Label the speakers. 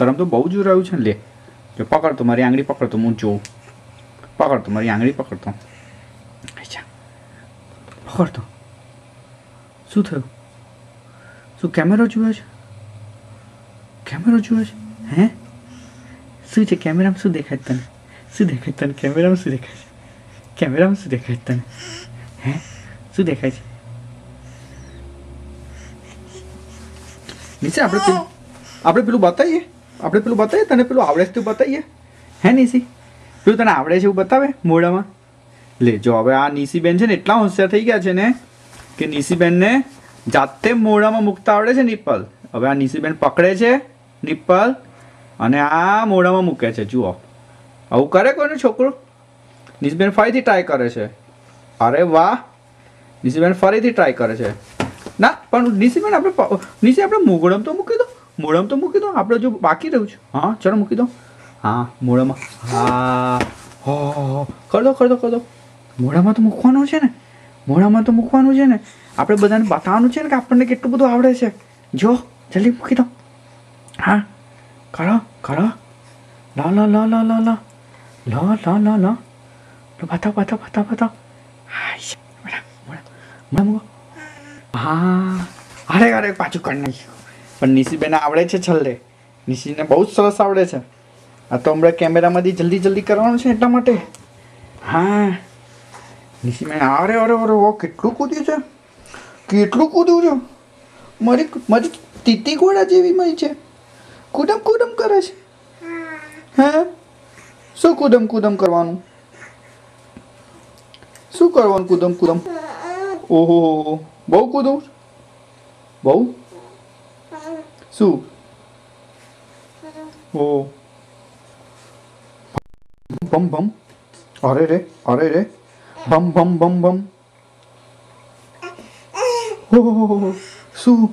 Speaker 1: તરમ તો બહુ જોર આવ્યું છે ને. લે જો પકડતો, મારી આંગળી પકડતો, હું જોઉં. પકડતો, મારી આંગળી પકડતો. અચ્છા પકડતો. શું થયું? શું કેમેરો જુએ છે? કેમેરો જુએ છે? હે શું છે કેમેરામાં? શું દેખાય તને? શું દેખાય તને કેમેરામાં? શું દેખાય છે કેમેરામાં? શું દેખાય તને? હે શું દેખાય છે? નીચે આપણે પેલું બતાવીએ. આપણે પેલું બતાવીએ તને. પેલું આવડે છે તું બતાવીએ. હે નીસી, પેલું તને આવડે છે એવું બતાવે મોઢામાં. લે જો હવે આ નીસીબેન છે ને એટલા હોશિયાર થઈ ગયા છે ને કે નીસીબેનને જાતે મોઢામાં મૂકતા આવડે છે નિપ્પલ. હવે આ નીસીબેન પકડે છે નિપ્પલ અને આ મોઢામાં મૂકે છે. જુઓ આવું કરે કોઈનું છોકરું. નીસીબેન ફરીથી ટ્રાય કરે છે. અરે વાહ, નીસીબેન ફરીથી ટ્રાય કરે છે. ના પણ નીસીબેન આપણે મોઢામાં તો મૂકી દો. મોઢામાં તો મૂકી દો. આપણે જો બાકી રહ્યું છે. હા ચલો મૂકી દો. હા મોઢામાં. હા હો કર દો. મોઢામાં તો મૂકવાનું છે ને. મોઢામાં તો મૂકવાનું છે ને. આપણે બધાને બતાવવાનું છે ને કે આપણને કેટલું બધું આવડે છે. જો જલ્દી મૂકી દો. હા કરો. લો બતાવ. હા અરે પાછું કરી નાખ્યું. પણ નિશીબેને આવડે છે છલ્લે. નિશીને બહુ જ સરસ આવડે છે. આ તો હમણાં કેમેરામાંથી જલ્દી કરવાનું છે એટલા માટે. હા નિશીબેન અરે કેટલું કૂદ્યું છે. મારી તીતી ઘોડા જેવી મય છે. કૂદમ કરે છે. હે શું કૂદમ કરવાનું? શું કરવાનું કૂદમ? ઓહો બહુ કૂદવું? બહુ શું? ઓ બમ અરે રે બમ ઓહો શું